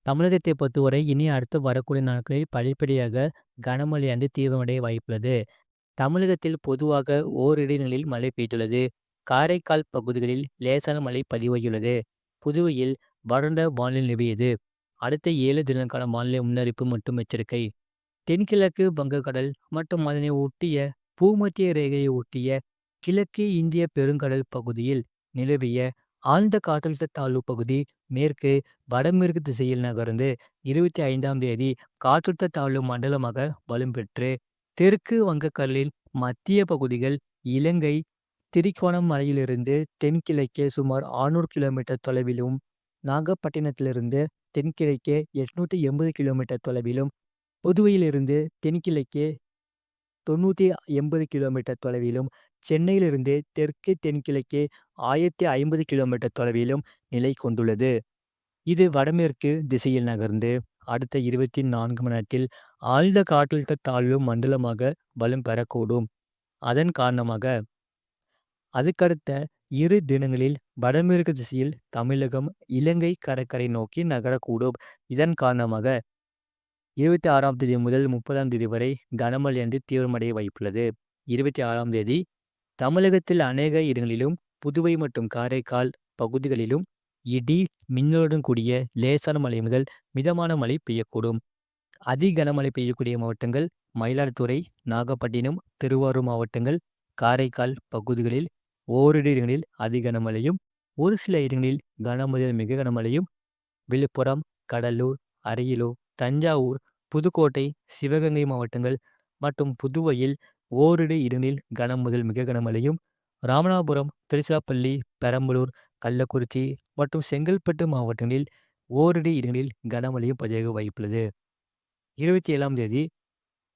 தமிழகத்தை பொறுத்தவரை இனி அடுத்து வரக்கூடிய நாட்களில் படிப்படியாக கனமழையானது தீவிரமடைய வாய்ப்புள்ளது. தமிழகத்தில் பொதுவாக ஓரிரு நிலையில் மழை பெய்துள்ளது. காரைக்கால் பகுதிகளில் லேசான மழை பதிவாகியுள்ளது. புதுவையில் வறண்ட வானிலை நிலவியது. அடுத்த 7 தினங்களுக்கான வானிலை முன்னறிவிப்பு மற்றும் எச்சரிக்கை. தென்கிழக்கு வங்கக்கடல் மற்றும் அதனை ஒட்டிய பூமத்திய ரேகையை ஒட்டிய கிழக்கு இந்திய பெருங்கடல் பகுதியில் நிலவிய ஆழ்ந்த காற்றழுத்த தாழ்வு பகுதி மேற்கு வடமேற்கு திசையில் நகர்ந்து 25ஆம் தேதி காற்றழுத்த தாழ்வு மண்டலமாக வலுப்பெற்று தெற்கு வங்கக்கடலின் மத்திய பகுதிகள் இலங்கை திரிகோணமலையிலிருந்து தென்கிழக்கே சுமார் 600 கிலோமீட்டர் தொலைவிலும் நாகப்பட்டினத்திலிருந்து தென்கிழக்கே 880 கிலோமீட்டர் தொலைவிலும் புதுவையிலிருந்து தென்கிழக்கே 980 கிலோமீட்டர் தொலைவிலும் சென்னையிலிருந்து தெற்கு தென்கிழக்கே 1050 கிலோமீட்டர் தொலைவிலும் நிலை கொண்டுள்ளது. இது வடமேற்கு திசையில் நகர்ந்து அடுத்த 24 மணி நேரத்தில் ஆழ்ந்த காற்றழுத்த தாழ்வு மண்டலமாக வலம் பெறக்கூடும். அதன் காரணமாக அதுக்கடுத்த 2 தினங்களில் வடமேற்கு திசையில் தமிழகம், இலங்கை கடற்கரை நோக்கி நகரக்கூடும். இதன் காரணமாக 26ஆம் தேதி முதல் 30ஆம் தேதி வரை கனமழையானது தீவிரமடைய வாய்ப்புள்ளது. 26ஆம் தேதி தமிழகத்தில் அநேக இடங்களிலும், புதுவை மற்றும் காரைக்கால் பகுதிகளிலும் இடி, மின்னலுடன் கூடிய லேசான மழை முதல் மிதமான மழை பெய்யக்கூடும். அதி கனமழை பெய்யக்கூடிய மாவட்டங்கள் மயிலாடுதுறை, நாகப்பட்டினம், திருவாரூர் மாவட்டங்கள், காரைக்கால் பகுதிகளில் ஓரிரு இடங்களில் அதி கனமழையும், ஒரு சில இடங்களில் கனமுதல் மிக கனமழையும், விழுப்புரம், கடலூர், அரியலூர், தஞ்சாவூர், புதுக்கோட்டை, சிவகங்கை மாவட்டங்கள் மற்றும் புதுவையில் ஓரிரு இடங்களில் கனம் முதல் மிக கனமழையும், ராமநாதபுரம், திருச்சிராப்பள்ளி, பெரம்பலூர், கள்ளக்குறிச்சி மற்றும் செங்கல்பட்டு மாவட்டங்களில் ஓரிரு இடங்களில் கனமழையும் பதிவாக வாய்ப்புள்ளது. 27ஆம் தேதி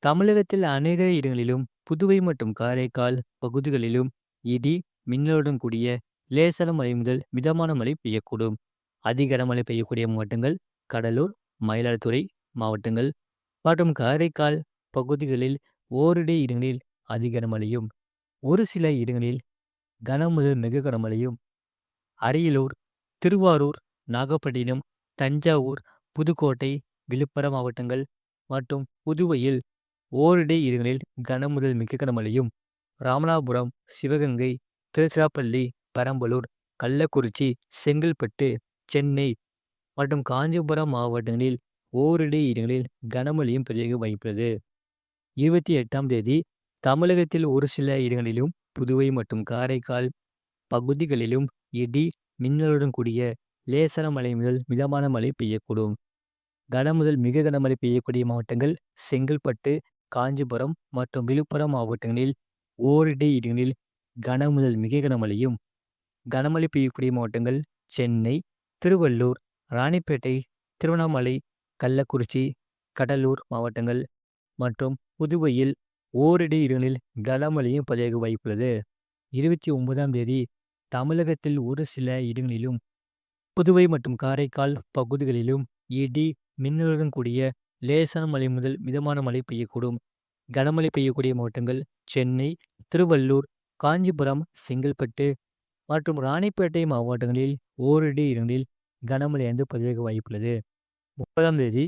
தமிழகத்தில் அநேக இடங்களிலும், புதுவை மற்றும் காரைக்கால் பகுதிகளிலும் இடி, மின்னலுடன் கூடிய லேசான மழை முதல் மிதமான மழை பெய்யக்கூடும். அதி கனமழை பெய்யக்கூடிய மாவட்டங்கள் கடலூர், மயிலாடுதுறை மாவட்டங்கள் மற்றும் காரைக்கால் பகுதிகளில் ஓரிரு இடங்களில் அதி கனமழையும், ஒரு சில இடங்களில் கனமுதல் மிக கனமழையும், அரியலூர், திருவாரூர், நாகப்பட்டினம், தஞ்சாவூர், புதுக்கோட்டை, விழுப்புரம் மாவட்டங்கள் மற்றும் புதுவையில் ஓரிரு இடங்களில் கனமுதல் மிக கனமழையும், ராமநாதபுரம், சிவகங்கை, திருச்சிராப்பள்ளி, பெரம்பலூர், கள்ளக்குறிச்சி, செங்கல்பட்டு, சென்னை மற்றும் காஞ்சிபுரம் மாவட்டங்களில் ஓரிரு இடங்களில் கனமழையும் பெய்ய வாய்ப்புள்ளது. 28ஆம் தேதி தமிழகத்தில் ஒரு சில இடங்களிலும், புதுவை மற்றும் காரைக்கால் பகுதிகளிலும் இடி, மின்னலுடன் கூடிய லேசான மழை முதல் மிதமான மழை பெய்யக்கூடும். கனமுதல் மிக கனமழை பெய்யக்கூடிய மாவட்டங்கள் செங்கல்பட்டு, காஞ்சிபுரம் மற்றும் விழுப்புரம் மாவட்டங்களில் ஓரிரு இடங்களில் கனமுதல் மிக கனமழையும், கனமழை பெய்யக்கூடிய மாவட்டங்கள் சென்னை, திருவள்ளூர், ராணிப்பேட்டை, திருவண்ணாமலை, கள்ளக்குறிச்சி, கடலூர் மாவட்டங்கள் மற்றும் புதுவையில் ஓரிரு இடங்களில் கனமழையும் பதிவாக வாய்ப்புள்ளது. 29ஆம் தேதி தமிழகத்தில் ஒரு சில இடங்களிலும், புதுவை மற்றும் காரைக்கால் பகுதிகளிலும் இடி, மின்னலுடன் கூடிய லேசான மழை முதல் மிதமான மழை பெய்யக்கூடும். கனமழை பெய்யக்கூடிய மாவட்டங்கள் சென்னை, திருவள்ளூர், காஞ்சிபுரம், செங்கல்பட்டு மற்றும் ராணிப்பேட்டை மாவட்டங்களில் ஓரிரு இடங்களில் கனமழையானது பதிவாக வாய்ப்புள்ளது. 30ஆம் தேதி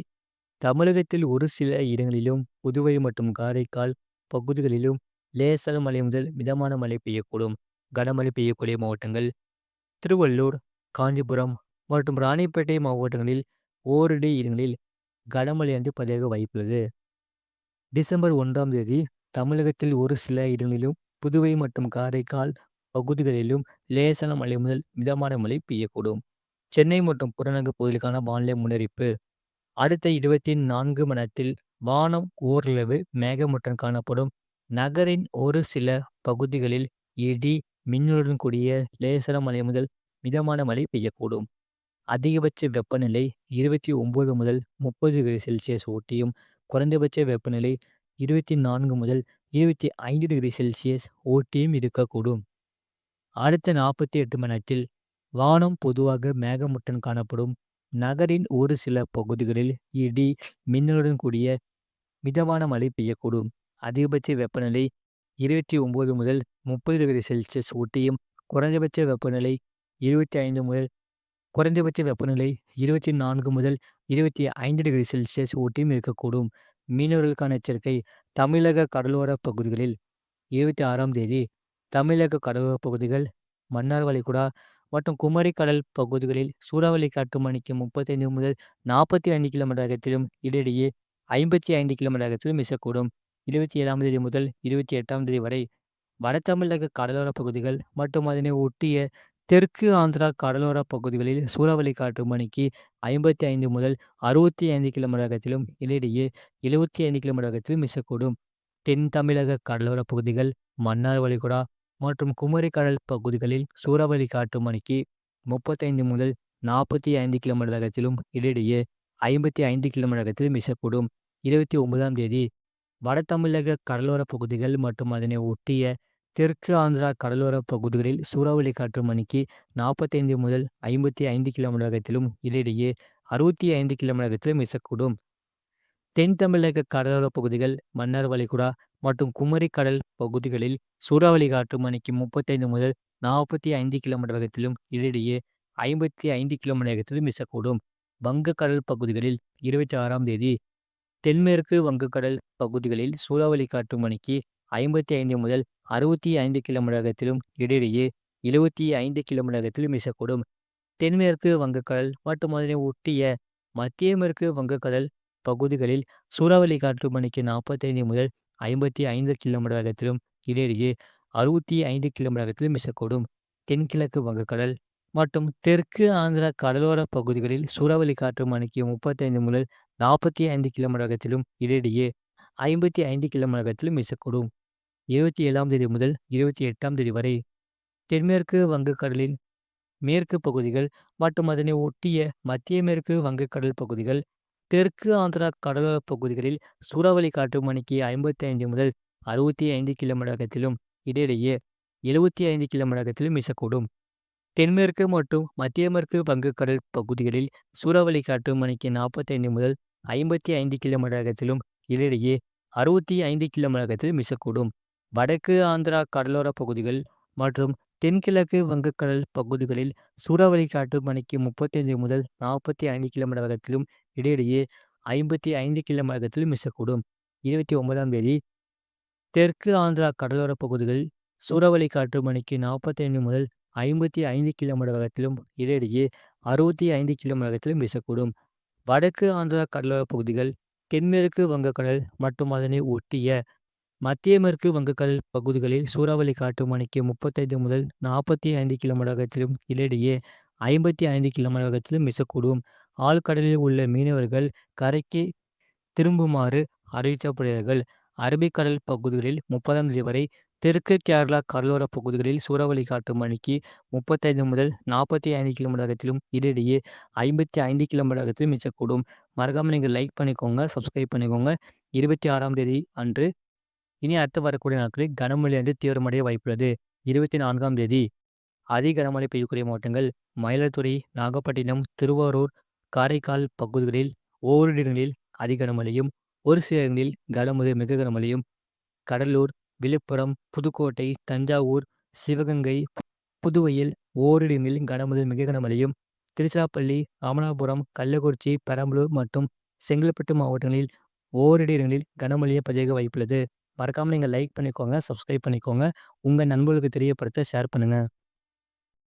தமிழகத்தில் ஒரு சில இடங்களிலும், புதுவை மற்றும் காரைக்கால் பகுதிகளிலும் லேசான மழை முதல் மிதமான மழை பெய்யக்கூடும். கனமழை பெய்யக்கூடிய மாவட்டங்கள் திருவள்ளூர், காஞ்சிபுரம் மற்றும் ராணிப்பேட்டை மாவட்டங்களில் ஓரிரு இடங்களில் கனமழையானது பதிவாக வாய்ப்புள்ளது. டிசம்பர் 1ஆம் தேதி தமிழகத்தில் ஒரு சில இடங்களிலும், புதுவை மற்றும் காரைக்கால் பகுதிகளிலும் லேசான மழை முதல் மிதமான மழை பெய்யக்கூடும். சென்னை மற்றும் புறநகர் பகுதிகளுக்கான வானிலை முன்னறிவிப்பு. அடுத்த 24 மணி நேரத்தில் வானம் ஓரளவு மேகமூட்டம் காணப்படும். நகரின் ஒரு சில பகுதிகளில் இடி, மின்னலுடன் கூடிய லேசான மழை முதல் மிதமான மழை பெய்யக்கூடும். அதிகபட்ச வெப்பநிலை 29 முதல் 30 டிகிரி செல்சியஸ் ஒட்டியும், குறைந்தபட்ச வெப்பநிலை 24 முதல் 25 டிகிரி செல்சியஸ் ஒட்டியும் இருக்கக்கூடும். அடுத்த 48 மணி நேரத்தில் வானம் பொதுவாக மேகமூட்டம் காணப்படும். நகரின் ஒரு சில பகுதிகளில் இடி, மின்னலுடன் கூடிய மிதமான மழை பெய்யக்கூடும். அதிகபட்ச வெப்பநிலை 29 முதல் 30 டிகிரி செல்சியஸ் ஒட்டியும், குறைந்தபட்ச வெப்பநிலை 25 முதல் குறைந்தபட்ச வெப்பநிலை 24 முதல் 25 டிகிரி செல்சியஸ் ஒட்டியும் இருக்கக்கூடும். மீனவர்களுக்கான எச்சரிக்கை: தமிழக கடலோர பகுதிகளில் 26ஆம் தேதி தமிழக கடலோர பகுதிகள், மன்னார் வளைகுடா மற்றும் குமரி கடல் பகுதிகளில் சூறாவளி காற்று மணிக்கு 35 முதல் 45 கிலோமீட்டர் வேகத்திலும் இடையிடையே 55 கிலோமீட்டர் வேகத்திலும் வீசக்கூடும். 27ஆம் தேதி முதல் 28ஆம் தேதி வரை வட தமிழக கடலோர பகுதிகள் மற்றும் அதனை ஒட்டிய தெற்கு ஆந்திரா கடலோர பகுதிகளில் சூறாவளி காற்று மணிக்கு 55 முதல் 65 கிலோமீட்டர் வேகத்திலும் இடையிடையே 75 கிலோமீட்டர் வேகத்திலும் வீசக்கூடும். தென் தமிழக கடலோர பகுதிகள், மன்னார் வளைகுடா மற்றும் குமரி கடல் பகுதிகளில் சூறாவளி காற்று மணிக்கு 35 முதல் 45 கிலோமீட்டர் வேகத்திலும் இடையிடையே 55 கிலோமீட்டர் வேகத்திலும் வீசக்கூடும். 29ஆம் தேதி வட தமிழக கடலோர பகுதிகள் மற்றும் அதனை ஒட்டிய தெற்கு ஆந்திரா கடலோர பகுதிகளில் சூறாவளி காற்று மணிக்கு 45 முதல் 55 கிலோமீட்டர் வேகத்திலும் இடையிடையே 65 கிலோமீட்டர் வேகத்திலும் வீசக்கூடும். தென் தமிழக கடலோர பகுதிகள், மன்னார் வளைகுடா மற்றும் குமரி கடல் பகுதிகளில் சூறாவளி காற்று மணிக்கு 35 முதல் 45 கிலோமீட்டர் வேகத்திலும் இடையிடையே 55 கிலோமீட்டர் வேகத்திலும் வீசக்கூடும். வங்கக்கடல் பகுதிகளில் 26ஆம் தேதி தென்மேற்கு வங்கக்கடல் பகுதிகளில் சூறாவளி காற்று மணிக்கு 55 முதல் 65 கிலோமீட்டர் வேகத்திலும் இடையிடையே 75 கிலோமீட்டர் வேகத்திலும் வீசக்கூடும். தென்மேற்கு வங்கக்கடல் மற்றும் அதனை ஒட்டிய மத்திய மேற்கு வங்கக்கடல் பகுதிகளில் சூறாவளி காற்று மணிக்கு 45 முதல் 55 கிலோமீட்டர் வேகத்திலும் இடையிடையே 65 கிலோமீட்டர் வேகத்திலும் வீசக்கூடும். தென்கிழக்கு வங்கக்கடல் மற்றும் தெற்கு ஆந்திரா கடலோர பகுதிகளில் சூறாவளி காற்று மணிக்கு 35 முதல் 45 கிலோமீட்டர் வேகத்திலும் இடையிடையே 55 கிலோமீட்டர் வேகத்திலும் வீசக்கூடும். 27ஆம் தேதி முதல் 28ஆம் தேதி வரை தென்மேற்கு வங்கக்கடலின் மேற்கு பகுதிகள் மற்றும் அதனை ஒட்டிய மத்திய மேற்கு வங்கக்கடல் பகுதிகள், தெற்கு ஆந்திரா கடலோர பகுதிகளில் சூறாவளி காற்று மணிக்கு 55 முதல் 65 கிலோமீட்டர் வேகத்திலும் இடையிடையே 75 கிலோமீட்டர் வேகத்திலும் வீசக்கூடும். தென்மேற்கு மற்றும் மத்திய மேற்கு வங்கக்கடல் பகுதிகளில் சூறாவளி காற்று மணிக்கு 45 முதல் 55 கிலோமீட்டர் வேகத்திலும் இடையிடையே 65 கிலோமீட்டர் வேகத்திலும் வீசக்கூடும். வடக்கு ஆந்திரா கடலோர பகுதிகள் மற்றும் தென்கிழக்கு வங்கக்கடல் பகுதிகளில் சூறாவளி காற்று மணிக்கு 35 முதல் 45 கிலோமீட்டர் வேகத்திலும் இடையிடையே 55 கிலோமீட்டர் வேகத்திலும் வீசக்கூடும். 29ஆம் தேதி தெற்கு ஆந்திரா கடலோர பகுதிகளில் சூறாவளி காற்று மணிக்கு 45 முதல் 55 கிலோமீட்டர் வேகத்திலும் இடையிடையே 65 கிலோமீட்டர் வேகத்திலும் வீசக்கூடும். வடக்கு ஆந்திரா கடலோர பகுதிகள், தென்மேற்கு வங்கக்கடல் மற்றும் அதனை ஒட்டிய மத்திய மேற்கு வங்கக்கடல் பகுதிகளில் சூறாவளி காற்று மணிக்கு 35 முதல் 45 கிலோமீட்டர் வேகத்திலும் இடையிடையே 55 கிலோமீட்டர் வேகத்திலும் வீசக்கூடும். ஆழ்கடலில் உள்ள மீனவர்கள் கரைக்கு திரும்புமாறு அறிவிக்கப்படுகிறார்கள். அரபிக்கடல் பகுதிகளில் 30ஆம் தேதி வரை தெற்கு கேரளா கடலோர பகுதிகளில் சூறாவளி காற்று மணிக்கு 35 முதல் 45 கிலோமீட்டர் வேகத்திலும் இடையிடையே 55 கிலோமீட்டர் வேகத்திலும் வீசக்கூடும். மறக்காம நீங்கள் லைக் பண்ணிக்கோங்க, சப்ஸ்கிரைப் பண்ணிக்கோங்க. 26ஆம் தேதி அன்று இனி அடுத்து வரக்கூடிய நாட்களில் கனமழை தீவிரமடைய வாய்ப்புள்ளது. 24ஆம் தேதி அதி கனமழை பெய்யக்கூடிய மாவட்டங்கள்: மயிலாடுதுறை, நாகப்பட்டினம், திருவாரூர், காரைக்கால் பகுதிகளில் ஓரிரு இடங்களில் அதி கனமழையும், ஒரு சில இடங்களில் கனமுதல் மிக கனமழையும், கடலூர், விழுப்புரம், புதுக்கோட்டை, தஞ்சாவூர், சிவகங்கை, புதுவையில் ஓரிரு இடங்களில் கனமுதல் மிக கனமழையும், திருச்சிராப்பள்ளி, ராமநாதபுரம், கள்ளக்குறிச்சி, பெரம்பலூர் மற்றும் செங்கல்பட்டு மாவட்டங்களில் ஓரிரு இடங்களில் கனமழையை பதிவாக வாய்ப்புள்ளது. மறக்காம நீங்க லைக் பண்ணிக்கோங்க, சப்ஸ்கிரைப் பண்ணிக்கோங்க. உங்க நண்பர்களுக்கு தெரியப்படுத்த ஷேர் பண்ணுங்க.